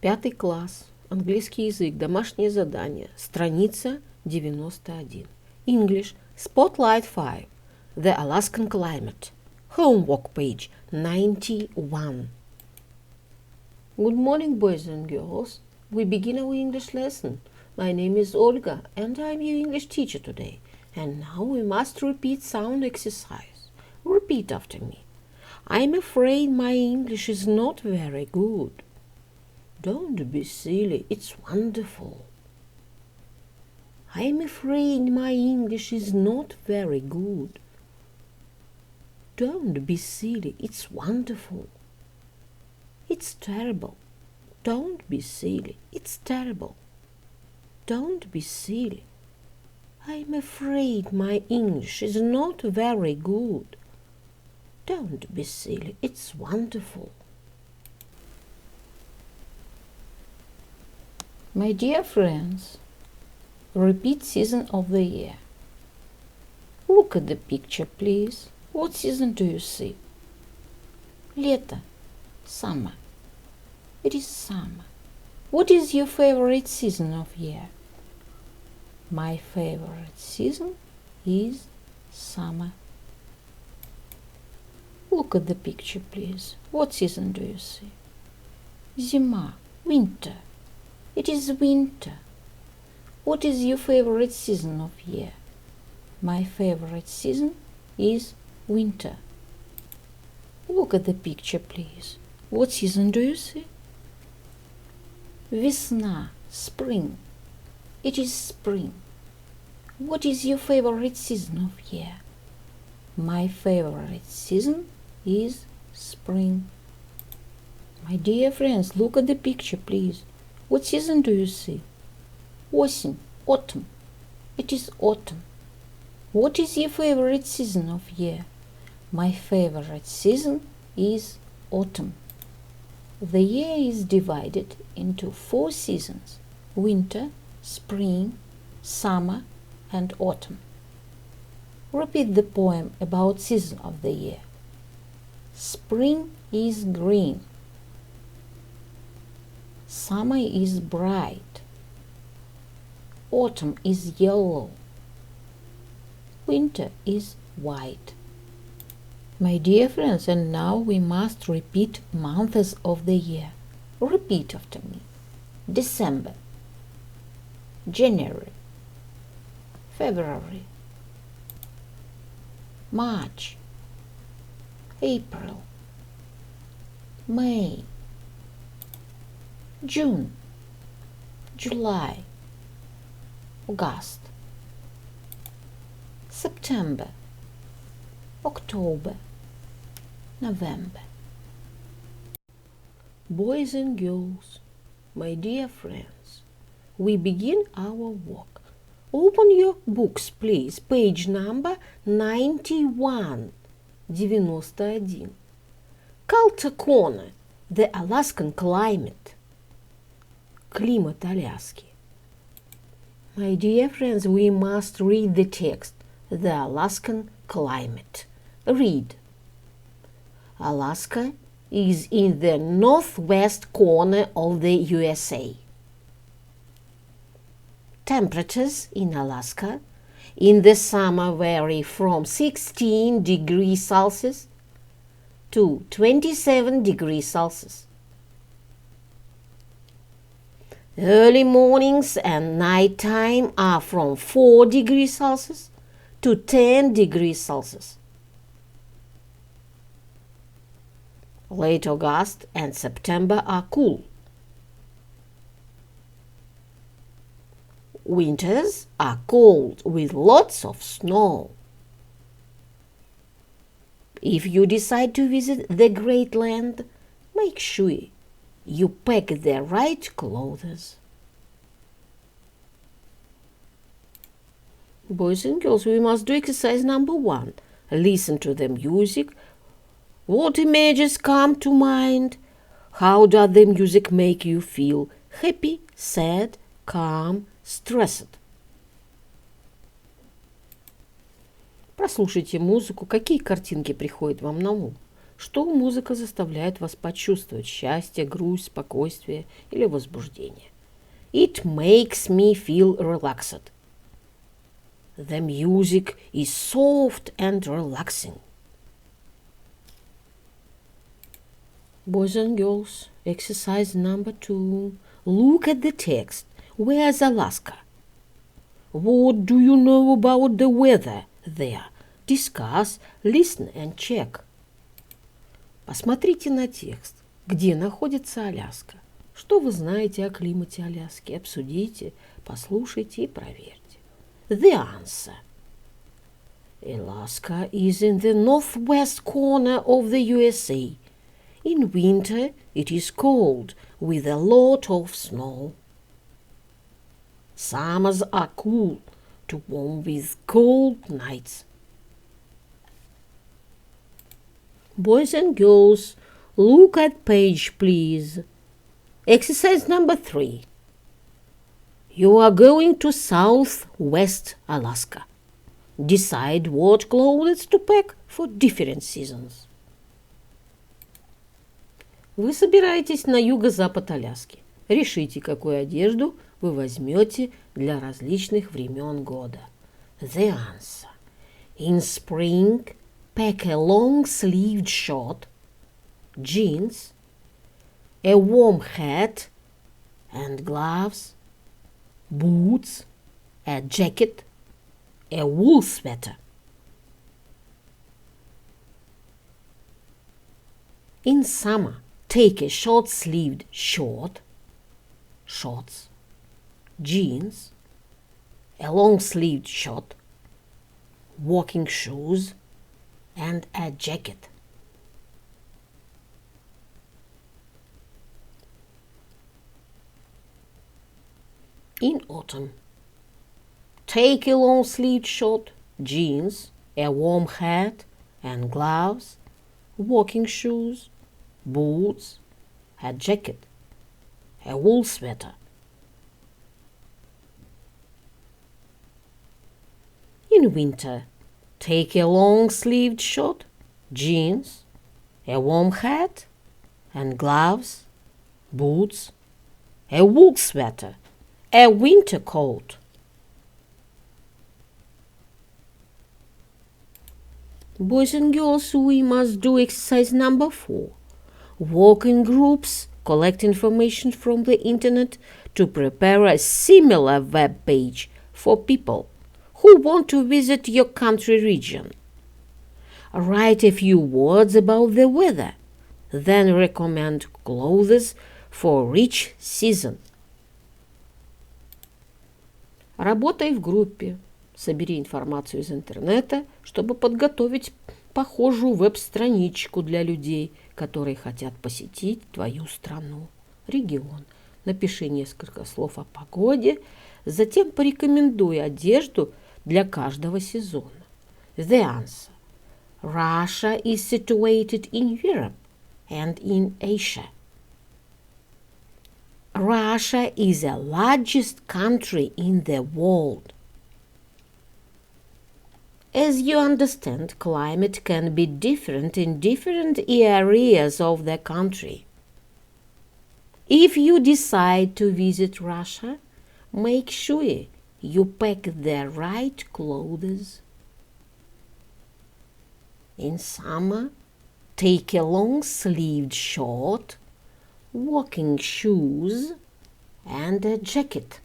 5 класс. Английский язык. Домашнее задание. Страница 91. English. Spotlight 5. The Alaskan climate. Homework page 91. Good morning, boys and girls. We begin our English lesson. My name is Olga and I'm your English teacher today. And now we must repeat sound exercise. Repeat after me. I'm afraid my English is not very good. Don't be silly, it's wonderful. I'm afraid my English is not very good. Don't be silly, it's wonderful. It's terrible. Don't be silly, it's terrible. Don't be silly. I'm afraid my English is not very good. Don't be silly, it's wonderful. My dear friends, repeat season of the year. Look at the picture, please. What season do you see? Лето. Summer. It is summer. What is your favorite season of year? My favorite season is summer. Look at the picture, please. What season do you see? Зима. Winter. It is winter. What is your favorite season of year? My favorite season is winter. Look at the picture, please. What season do you see? Весна. Spring. It is spring. What is your favorite season of year? My favorite season is spring. My dear friends, look at the picture, please. What season do you see? Осень. Autumn. It is autumn. What is your favorite season of year? My favorite season is autumn. The year is divided into 4 seasons: winter, spring, summer, and autumn. Repeat the poem about season of the year. Spring is green. Summer is bright. Autumn is yellow. Winter is white. My dear friends, and now we must repeat months of the year. Repeat after me. December, January, February, March, April, May, June, July, August, September, October, November. Boys and girls, my dear friends, we begin our work. Open your books, please. Page number 91. 91. Карта Corner. The Alaskan climate. Климат Аляски. My dear friends, we must read the text. The Alaskan climate. Read. Alaska is in the northwest corner of the USA. Temperatures in Alaska in the summer vary from 16 degrees Celsius to 27 degrees Celsius. Early mornings and night time are from 4 degrees Celsius to 10 degrees Celsius. Late August and September are cool. Winters are cold with lots of snow. If you decide to visit the Great Land, make sure you pack the right clothes. Boys and girls, we must do exercise number 1. Listen to the music. What images come to mind? How does the music make you feel? Happy, sad, calm, stressed? Прослушайте музыку. Какие картинки приходят вам на ум? Что музыка заставляет вас почувствовать? Счастье, грусть, спокойствие или возбуждение? It makes me feel relaxed. The music is soft and relaxing. Boys and girls, exercise number 2. Look at the text. Where's Alaska? What do you know about the weather there? Discuss, listen and check. Посмотрите на текст. Где находится Аляска? Что вы знаете о климате Аляски? Обсудите, послушайте и проверьте. The answer. Alaska is in the northwest corner of the USA. In winter it is cold with a lot of snow. Summers are cool to warm with cold nights. Boys and girls, look at page, please. Exercise number 3. You are going to southwest Alaska. Decide what clothes to pack for different seasons. Вы собираетесь на юго-запад Аляски. Решите, какую одежду вы возьмете для различных времен года. The answer. In spring, pack a long-sleeved shirt, jeans, a warm hat and gloves, boots, a jacket, a wool sweater. In summer, take a short-sleeved shirt, shorts, jeans, a long-sleeved shirt, walking shoes, and a jacket. In autumn, take a long-sleeved shirt, jeans, a warm hat and gloves, walking shoes, boots, a jacket, a wool sweater. In winter, take a long-sleeved shirt, jeans, a warm hat and gloves, boots, a wool sweater, a winter coat. Boys and girls, we must do exercise number 4. Work in groups, collect information from the internet to prepare a similar web page for people who want to visit your country region. Write a few words about the weather, then recommend clothes for each season. Работай в группе. Собери информацию из интернета, чтобы подготовить похожую веб-страничку для людей, которые хотят посетить твою страну, регион. Напиши несколько слов о погоде, затем порекомендуй одежду для каждого сезона. The answer. Russia is situated in Europe and in Asia. Russia is the largest country in the world. As you understand, climate can be different in different areas of the country. If you decide to visit Russia, make sure you pack the right clothes. In summer, take a long-sleeved shirt, walking shoes, and a jacket.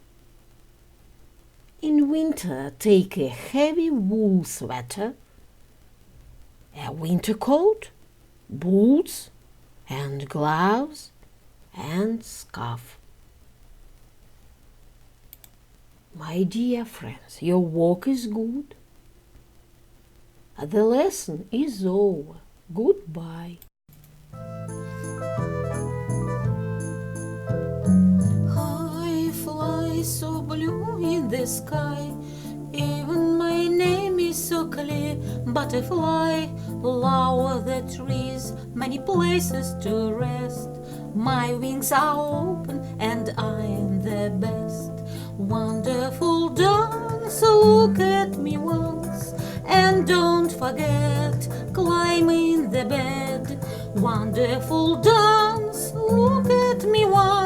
In winter, take a heavy wool sweater, a winter coat, boots, and gloves, and scarf. My dear friends, your work is good. The lesson is over. Goodbye. I fly so blue in the sky. Even my name is so clear. Butterfly, lower the trees, many places to rest. My wings are open and I am the best. Wonderful dance, look at me once. And don't forget, climb in the bed. wonderful dance. Look at me once.